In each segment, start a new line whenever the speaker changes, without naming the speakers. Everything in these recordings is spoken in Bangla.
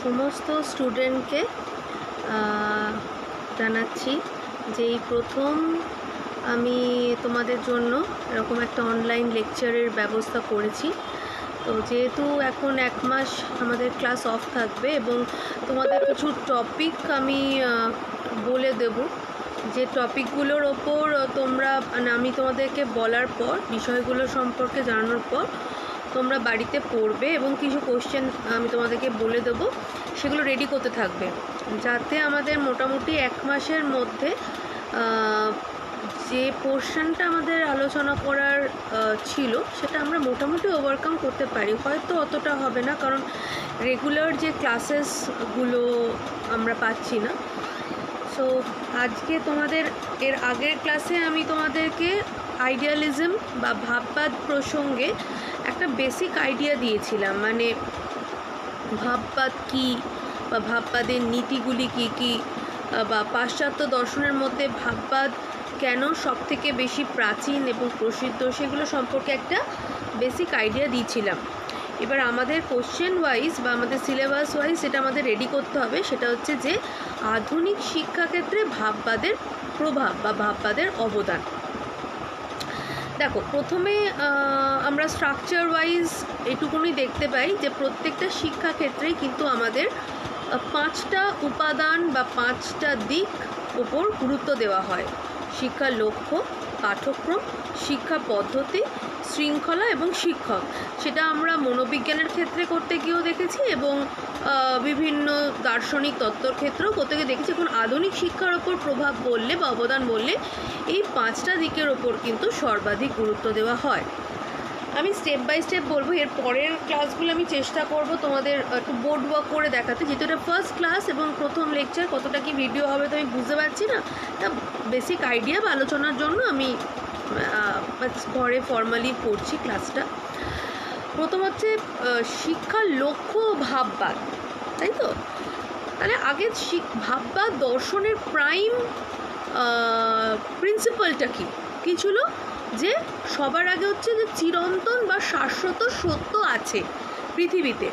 সমস্ত স্টুডেন্টকে জানাচ্ছি যে এই প্রথম আমি তোমাদের জন্য এরকম একটা অনলাইন লেকচারের ব্যবস্থা করেছি। তো যেহেতু এখন 1 মাস আমাদের ক্লাস অফ থাকবে এবং তোমাদের কিছু টপিক আমি বলে দেব, যে টপিকগুলোর ওপর তোমরা আমি তোমাদেরকে বলার পর বিষয়গুলো সম্পর্কে জানানোর পর তোমরা বাড়িতে পড়বে এবং কিছু কোশ্চেন আমি তোমাদেরকে বলে দেব, সেগুলো রেডি করতে থাকবে, যাতে আমাদের মোটামুটি 1 মাসের মধ্যে যে পোর্শনটা আমাদের আলোচনা করার ছিল সেটা আমরা মোটামুটি ওভারকাম করতে পারি। হয়তো অতটা হবে না, কারণ রেগুলার যে ক্লাসেসগুলো আমরা পাচ্ছি না। সো আজকে তোমাদের এর আগের ক্লাসে আমি তোমাদেরকে আইডিয়ালিজম বা ভাববাদ প্রসঙ্গে একটা বেসিক আইডিয়া দিয়েছিলাম, মানে ভাববাদ কী বা ভাববাদের নীতিগুলি কী কী, বা পাশ্চাত্য দর্শনের মধ্যে ভাববাদ কেন সবথেকে বেশি প্রাচীন এবং প্রসিদ্ধ, সেগুলো সম্পর্কে একটা বেসিক আইডিয়া দিয়েছিলাম। এবার আমাদের কোশ্চেন ওয়াইজ বা আমাদের সিলেবাস ওয়াইজ সেটা আমাদের রেডি করতে হবে। সেটা হচ্ছে যে আধুনিক শিক্ষাক্ষেত্রে ভাববাদের প্রভাব বা ভাববাদের অবদান। দেখো, প্রথমে আমরা স্ট্রাকচার ওয়াইজ এটুকুনি দেখতে পাই যে প্রত্যেকটা শিক্ষাক্ষেত্রেই কিন্তু আমাদের 5টা উপাদান বা 5টা দিক ওপর গুরুত্ব দেওয়া হয়: শিক্ষার লক্ষ্য, পাঠ্যক্রম, শিক্ষা পদ্ধতি, শৃঙ্খলা এবং শিক্ষক। সেটা আমরা মনোবিজ্ঞানের ক্ষেত্রে করতে গিয়েও দেখেছি এবং বিভিন্ন দার্শনিক তত্ত্বর ক্ষেত্রেও করতে গিয়ে দেখেছি। এখন আধুনিক শিক্ষার ওপর প্রভাব বললে বা অবদান বললে এই 5টা দিকের ওপর কিন্তু সর্বাধিক গুরুত্ব দেওয়া হয়। আমি স্টেপ বাই স্টেপ বলবো। এর পরের ক্লাসগুলো আমি চেষ্টা করব তোমাদের একটু বোর্ড ওয়ার্ক করে দেখাতে, যেহেতু এটা ফার্স্ট ক্লাস এবং প্রথম লেকচার, কতটা কি ভিডিও হবে তো আমি বুঝতে পারছি না। তা বেসিক আইডিয়া বা আলোচনার জন্য আমি ঘরে ফর্মালি পড়ছি ক্লাসটা। প্রথম হচ্ছে শিক্ষার লক্ষ্য ও ভাববাদ, তাই তো? তাহলে আগে ভাববাদ দর্শনের প্রাইম প্রিন্সিপালটা কী ছিল? যে সবার আগে হচ্ছে যে চিরন্তন বা শাশ্বত সত্য আছে পৃথিবীতে,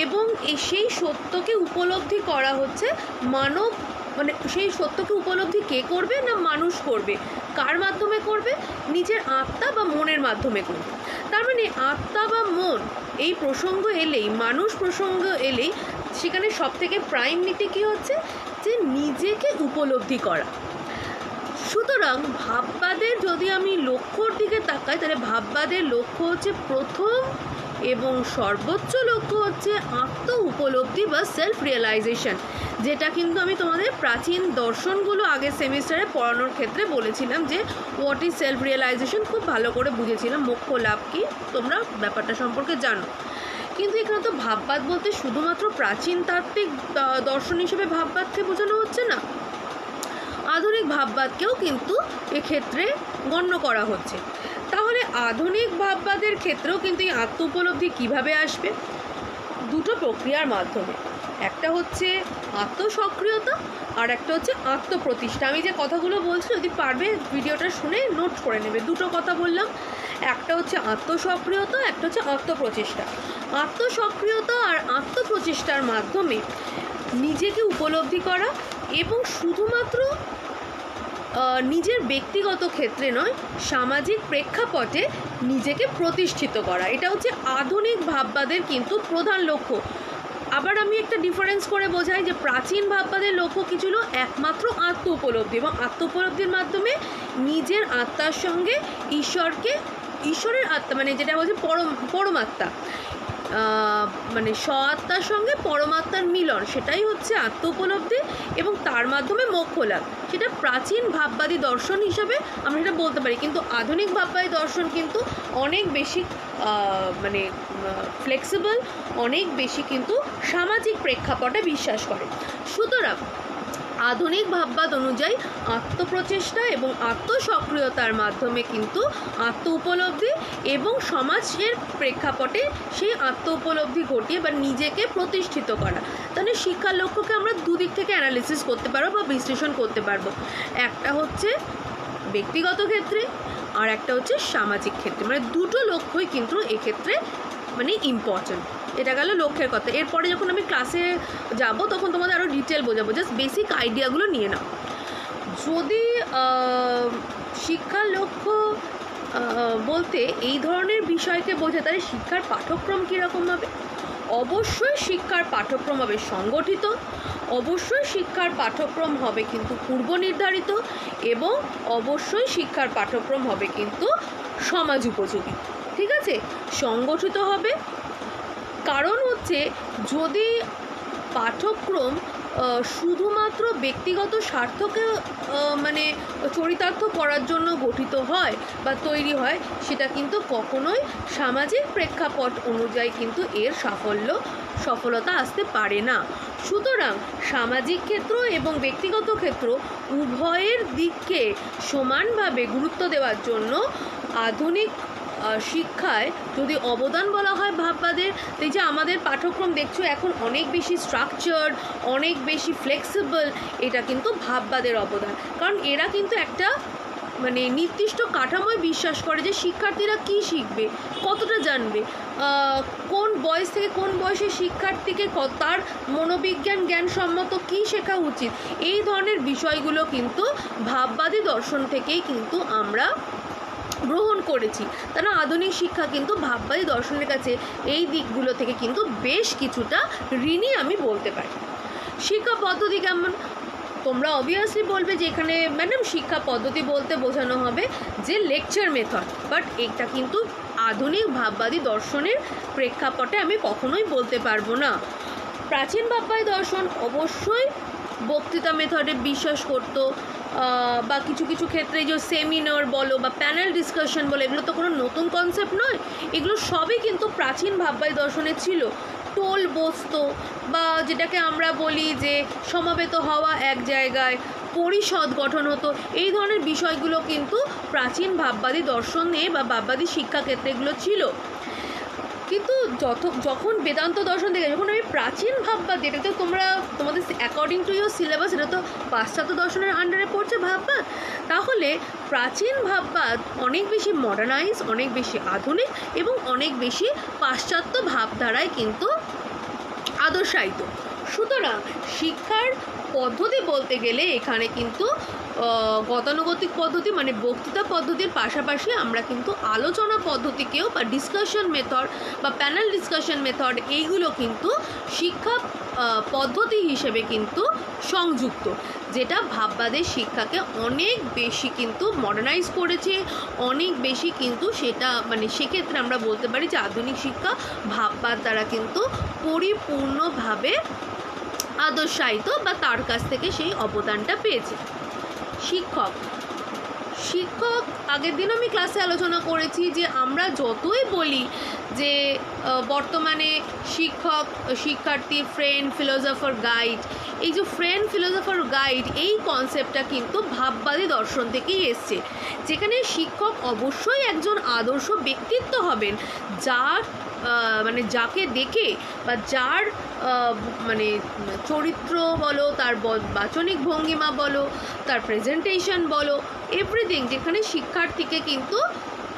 এবং সেই সত্যকে উপলব্ধি করা হচ্ছে মানব, মানে সেই সত্যকে উপলব্ধি কে করবে না মানুষ করবে। কার মাধ্যমে করবে? নিজের আত্মা বা মনের মাধ্যমে করবে। তার মানে আত্মা বা মন এই প্রসঙ্গ এলেই, মানুষ প্রসঙ্গ এলেই সেখানে সবথেকে প্রাইম নীতি কী হচ্ছে? যে নিজেকে উপলব্ধি করা। সুতরাং ভাববাদের যদি আমি লক্ষ্যর দিকে তাকাই, তাহলে ভাববাদের লক্ষ্য হচ্ছে প্রথম এবং সর্বোচ্চ লক্ষ্য হচ্ছে আত্ম উপলব্ধি বা সেলফ রিয়েলাইজেশন, যেটা কিন্তু আমি তোমাদের প্রাচীন দর্শনগুলো আগের সেমিস্টারে পড়ানোর ক্ষেত্রে বলেছিলাম যে হোয়াট ইজ সেলফ রিয়েলাইজেশন, খুব ভালো করে বুঝেছিলাম। মোক্ষ লাভ কী তোমরা ব্যাপারটা সম্পর্কে জানো। কিন্তু এখানে তো ভাববাদ বলতে শুধুমাত্র প্রাচীন তাত্ত্বিক দর্শন হিসেবে ভাববাদকে বোঝানো হচ্ছে না, আধুনিক ভাববাদকেও কিন্তু এক্ষেত্রে গণ্য করা হচ্ছে। তাহলে আধুনিক ভাববাদের ক্ষেত্রেও কিন্তু এই আত্ম উপলব্ধি কীভাবে আসবে? দুটো প্রক্রিয়ার মাধ্যমে। একটা হচ্ছে আত্মসক্রিয়তা আর একটা হচ্ছে আত্মপ্রতিষ্ঠা। আমি যে কথাগুলো বলছি যদি পারবে ভিডিওটা শুনে নোট করে নেবে। দুটো কথা বললাম, একটা হচ্ছে আত্মসক্রিয়তা, একটা হচ্ছে আত্মপ্রচেষ্টা। আত্মসক্রিয়তা আর আত্মপ্রচেষ্টার মাধ্যমে নিজেকে উপলব্ধি করা এবং শুধুমাত্র নিজের ব্যক্তিগত ক্ষেত্রে নয়, সামাজিক প্রেক্ষাপটে নিজেকে প্রতিষ্ঠিত করা, এটা হচ্ছে আধুনিক ভাববাদের কিন্তু প্রধান লক্ষ্য। আবার আমি একটা ডিফারেন্স করে বোঝাই যে প্রাচীন ভাববাদের লক্ষ্য কী ছিল? একমাত্র আত্ম উপলব্ধি, এবং আত্ম উপলব্ধির মাধ্যমে নিজের আত্মার সঙ্গে ঈশ্বরের আত্মা, মানে যেটা বলছে পরমাত্মা, মানে স্ব আত্মার সঙ্গে পরমাত্মার মিলন, সেটাই হচ্ছে আত্ম উপলব্ধি এবং তার মাধ্যমে মোক্ষ লাভ। সেটা প্রাচীন ভাববাদী দর্শন হিসাবে আমরা সেটা বলতে পারি। কিন্তু আধুনিক ভাববাদী দর্শন কিন্তু অনেক বেশি মানে ফ্লেক্সিবল, অনেক বেশি কিন্তু সামাজিক প্রেক্ষাপটে বিশ্বাস করে। সুতরাং আধুনিক ভাববাদ অনুযায়ী আত্মপ্রচেষ্টা এবং আত্মসক্রিয়তার মাধ্যমে কিন্তু আত্ম উপলব্ধি এবং সমাজের প্রেক্ষাপটে সেই আত্ম উপলব্ধি ঘটিয়ে বা নিজেকে প্রতিষ্ঠিত করা। তাহলে শিক্ষার লক্ষ্যকে আমরা দুদিক থেকে অ্যানালিসিস করতে পারবো বা বিশ্লেষণ করতে পারবো। একটা হচ্ছে ব্যক্তিগত ক্ষেত্রে আর একটা হচ্ছে সামাজিক ক্ষেত্রে, মানে দুটো লক্ষ্যই কিন্তু এক্ষেত্রে মানে ইম্পর্ট্যান্ট। এটা গেল লক্ষ্যের কথা। এরপরে যখন আমি ক্লাসে যাব তখন তোমাদের আরও ডিটেল বোঝাবো, জাস্ট বেসিক আইডিয়াগুলো নিয়ে নাও। যদি শিক্ষার লক্ষ্য বলতে এই ধরনের বিষয়কে বোঝায়, তাহলে শিক্ষার পাঠ্যক্রম কীরকম হবে? অবশ্যই শিক্ষার পাঠ্যক্রম হবে সংগঠিত, অবশ্যই শিক্ষার পাঠ্যক্রম হবে কিন্তু পূর্ব নির্ধারিত, এবং অবশ্যই শিক্ষার পাঠ্যক্রম হবে কিন্তু সমাজ উপযোগী। ঠিক আছে, সংগঠিত হবে, কারণ হচ্ছে যদি পাঠ্যক্রম শুধুমাত্র ব্যক্তিগত স্বার্থকে মানে চরিতার্থ করার জন্য গঠিত হয় বা তৈরি হয়, সেটা কিন্তু কখনোই সামাজিক প্রেক্ষাপট অনুযায়ী কিন্তু এর সফলতা আসতে পারে না। সুতরাং সামাজিক ক্ষেত্র এবং ব্যক্তিগত ক্ষেত্র উভয়ের দিককে সমানভাবে গুরুত্ব দেওয়ার জন্য আধুনিক শিক্ষায় যদি অবদান বলা হয় ভাববাদের, এই যে আমাদের পাঠ্যক্রম দেখছো এখন অনেক বেশি স্ট্রাকচার্ড, অনেক বেশি ফ্লেক্সিবল, এটা কিন্তু ভাববাদের অবদান। কারণ এরা কিন্তু একটা মানে নির্দিষ্ট কাঠামোয় বিশ্বাস করে যে শিক্ষার্থীরা কী শিখবে, কতটা জানবে, কোন বয়স থেকে কোন বয়সে শিক্ষার্থীকে তার মনোবিজ্ঞান জ্ঞানসম্মত কী শেখা উচিত, এই ধরনের বিষয়গুলো কিন্তু ভাববাদী দর্শন থেকেই কিন্তু আমরা গ্রহণ করেছি। তারা আধুনিক শিক্ষা কিন্তু ভাববাদী দর্শনের কাছে এই দিকগুলো থেকে কিন্তু বেশ কিছুটা ঋণী আমি বলতে পারি। শিক্ষা পদ্ধতি কেমন? তোমরা অবভিয়াসলি বলবে যে এখানে ম্যাডাম শিক্ষা পদ্ধতি বলতে বোঝানো হবে যে লেকচার মেথড, বাট এটা কিন্তু আধুনিক ভাববাদী দর্শনের প্রেক্ষাপটে আমি কখনোই বলতে পারবো না। প্রাচীন ভাববাদী দর্শন অবশ্যই বক্তৃতা মেথডে বিশ্বাস করতো, বা কিছু কিছু ক্ষেত্রে যে সেমিনার বলো বা প্যানেল ডিসকাশন বলো, এগুলো তো কোনো নতুন কনসেপ্ট নয়, এগুলো সবই কিন্তু প্রাচীন ভাববাদী দর্শনে ছিল। টোল বসতো, বা যেটাকে আমরা বলি যে সমাবেত হওয়া এক জায়গায়, পরিষদ গঠন হতো, এই ধরনের বিষয়গুলো কিন্তু প্রাচীন ভাববাদী দর্শনে বা ভাববাদী শিক্ষাক্ষেত্রে এগুলো ছিল। কিন্তু যখন বেদান্ত দর্শন থেকে যখন আমি প্রাচীন ভাববাদ, এটা তো তোমাদের অ্যাকর্ডিং টু ইউর সিলেবাস এটা তো পাশ্চাত্য দর্শনের আন্ডারে পড়ছে ভাববাদ, তাহলে প্রাচীন ভাববাদ অনেক বেশি মডার্নাইজ, অনেক বেশি আধুনিক এবং অনেক বেশি পাশ্চাত্য ভাবধারায় কিন্তু আদর্শায়িত। সুতরাং শিক্ষার পদ্ধতি বলতে গেলে এখানে কিন্তু গতানুগতিক পদ্ধতি মানে বক্তৃতা পদ্ধতির পাশাপাশি আমরা কিন্তু আলোচনা পদ্ধতিকেও বা ডিসকাশন মেথড বা প্যানেল ডিসকাশন মেথড এইগুলো কিন্তু শিক্ষা পদ্ধতি হিসেবে কিন্তু সংযুক্ত, যেটা ভাববাদের শিক্ষাকে অনেক বেশি কিন্তু মডার্নাইজ করেছে, অনেক বেশি কিন্তু সেটা মানে সেক্ষেত্রে আমরা বলতে পারি যে আধুনিক শিক্ষা ভাববাদ দ্বারা কিন্তু পরিপূর্ণভাবে আদর্শায়িত বা তার কাছ থেকে সেই অবদানটা পেয়েছে। শিক্ষক আগের দিনও আমি ক্লাসে আলোচনা করেছি যে আমরা যতই বলি যে বর্তমানে শিক্ষার্থী ফ্রেন্ড ফিলোসফার গাইড, এই যে ফ্রেন্ড ফিলোসফার গাইড এই কনসেপ্টটা কিন্তু ভাববাদী দর্শন থেকেই এসছে, যেখানে শিক্ষক অবশ্যই একজন আদর্শ ব্যক্তিত্ব হবেন, যার মানে যাকে দেখে বা যার মানে চরিত্র বলো, তার বাচনিক ভঙ্গিমা বলো, তার প্রেজেন্টেশন বলো, এভরিথিং যেখানে শিক্ষার্থীকে কিন্তু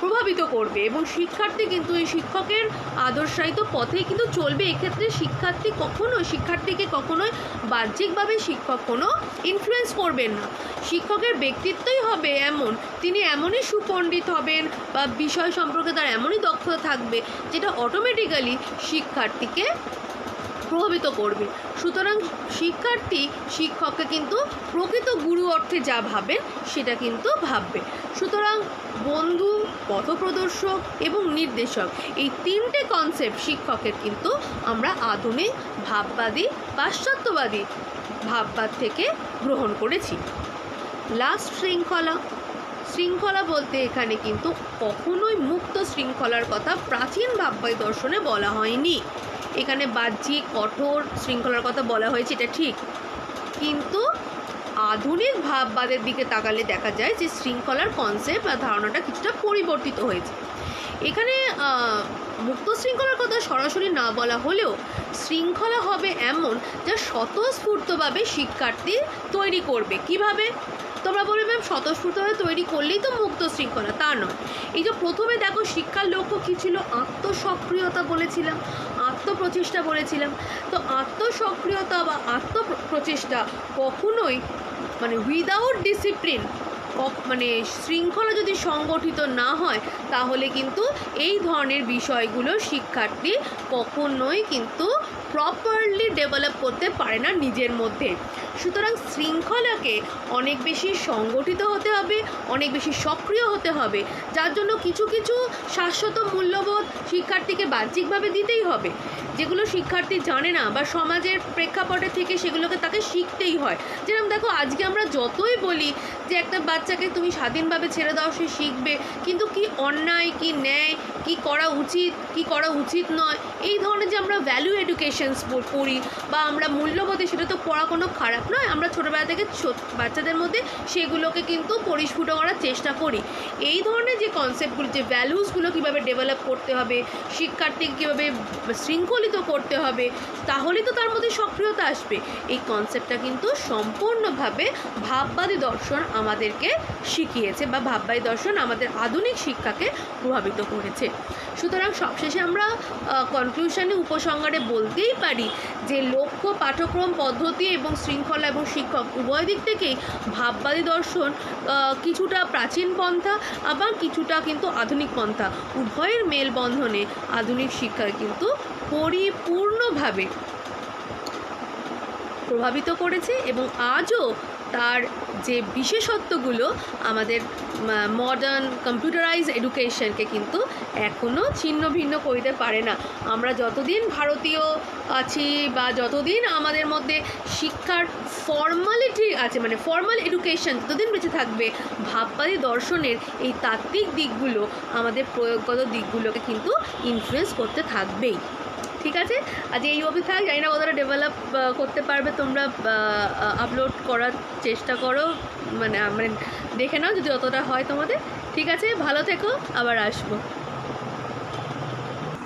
প্রভাবিত করবে এবং শিক্ষার্থী কিন্তু এই শিক্ষকের আদর্শায়িত পথেই কিন্তু চলবে। এক্ষেত্রে শিক্ষার্থীকে কখনোই বাহ্যিকভাবে শিক্ষক কোনো ইনফ্লুয়েন্স করবেন না। শিক্ষকের ব্যক্তিত্বই হবে এমন, তিনি এমনই সুপণ্ডিত হবেন বা বিষয় সম্পর্কে তার এমনই দক্ষতা থাকবে যেটা অটোমেটিক্যালি শিক্ষার্থীকে প্রভাবিত করবে। সুতরাং শিক্ষার্থী শিক্ষককে কিন্তু প্রকৃত গুরু অর্থে যা ভাবেন সেটা কিন্তু ভাববে। সুতরাং বন্ধু, পথপ্রদর্শক এবং নির্দেশক এই তিনটে কনসেপ্ট শিক্ষকের কিন্তু আমরা আধুনিক ভাববাদী পাশ্চাত্যবাদী ভাববাদ থেকে গ্রহণ করেছি। লাস্ট শৃঙ্খলা বলতে এখানে কিন্তু কখনোই মুক্ত শৃঙ্খলার কথা প্রাচীন ভাববাদী দর্শনে বলা হয়নি। এখানে বাহ্যিক কঠোর শৃঙ্খলার কথা বলা হয়েছে, এটা ঠিক, কিন্তু আধুনিক ভাববাদের দিকে তাকালে দেখা যায় যে শৃঙ্খলার কনসেপ্ট বা ধারণাটা কিছুটা পরিবর্তিত হয়েছে। এখানে মুক্ত শৃঙ্খলার কথা সরাসরি না বলা হলেও শৃঙ্খলা হবে এমন যা স্বতঃস্ফূর্তভাবে শিক্ষার্থী তৈরি করবে। কিভাবে? তোমরা বলবে ম্যাম স্বতঃস্ফূর্তভাবে তৈরি করলেই তো মুক্ত শৃঙ্খলা, তা নয়। এই যে প্রথমে দেখো শিক্ষার লক্ষ্য কী ছিল? আত্মসক্রিয়তা বলেছিলাম। আত্মপ্রচেষ্টা বলেছিলাম। তো আত্মসক্রিয়তা বা আত্মপ্রচেষ্টা কখনোই মানে উইদাউট ডিসিপ্লিন, মানে শৃঙ্খলা যদি সংগঠিত না হয়, তাহলে কিন্তু এই ধরনের বিষয়গুলো শিক্ষার্থী কখনোই কিন্তু প্রপারলি ডেভেলপ করতে পারে না নিজের মধ্যে। সুতরাং শৃঙ্খলাকে অনেক বেশি সংগঠিত হতে হবে, অনেক বেশি সক্রিয় হতে হবে, যার জন্য কিছু কিছু শাশ্বত মূল্যবোধ শিক্ষার্থীকে বাহ্যিকভাবে দিতেই হবে, যেগুলো শিক্ষার্থী জানে না বা সমাজের প্রেক্ষাপটে থেকে সেগুলোকে তাকে শিখতেই হয়। যেরকম দেখো, আজকে আমরা যতই বলি যে একটা বাচ্চাকে তুমি স্বাধীনভাবে ছেড়ে দাও, সে শিখবে, কিন্তু কি অন্যায়, কি ন্যায়, কি করা উচিত, কি করা উচিত নয়, এই ধরনের যে আমরা ভ্যালু এডুকেশনস পড়ি বা আমরা মূল্যবোধে, সেটা তো পড়া কোনো খারাপ নয়। আমরা ছোটোবেলা থেকে বাচ্চাদের মধ্যে সেগুলোকে কিন্তু পরিস্ফুট করার চেষ্টা করি। এই ধরনের যে কনসেপ্টগুলো, যে ভ্যালুসগুলো কীভাবে ডেভেলপ করতে হবে, শিক্ষার্থীকে কীভাবে শৃঙ্খলিত করতে হবে, তাহলেই তো তার মধ্যে সক্রিয়তা আসবে। এই কনসেপ্টটা কিন্তু সম্পূর্ণভাবে ভাববাদী দর্শন আমাদেরকে শিখিয়েছে বা ভাববাদী দর্শন আমাদের আধুনিক শিক্ষাকে প্রভাবিত করেছে। সুতরাং সবশেষে আমরা কনক্লুশনে, উপসংহারে বলতেই পারি যে লক্ষ্য, পাঠ্যক্রম, পদ্ধতি এবং শৃঙ্খলা এবং শিক্ষক উভয় দিক থেকেই ভাববাদী দর্শন কিছুটা প্রাচীন পন্থা, আবার কিছুটা কিন্তু আধুনিক পন্থা, উভয়ের মেলবন্ধনে আধুনিক শিক্ষাকে কিন্তু পরিপূর্ণভাবে প্রভাবিত করেছে এবং আজও তার যে বিশেষত্বগুলো আমাদের মডার্ন কম্পিউটারাইজ এডুকেশনকে কিন্তু এখনও ছিন্ন ভিন্ন করিতে পারে না। আমরা যতদিন ভারতীয় আছি বা যতদিন আমাদের মধ্যে শিক্ষার ফর্মালিটি আছে, মানে ফর্মাল এডুকেশন যতদিন বেঁচে থাকবে, ভাববাদী দর্শনের এই তাত্ত্বিক দিকগুলো আমাদের প্রয়োগগত দিকগুলোকে কিন্তু ইনফ্লুয়েন্স করতে থাকবেই। ঠিক আছে, আজ এই অবধি থাক। জানি না কতটা ডেভেলপ করতে পারবে তোমরা, আপলোড করার চেষ্টা করো, মানে দেখে নাও যদি অতটা হয় তোমাদের। ঠিক আছে, ভালো থেকো, আবার আসবো।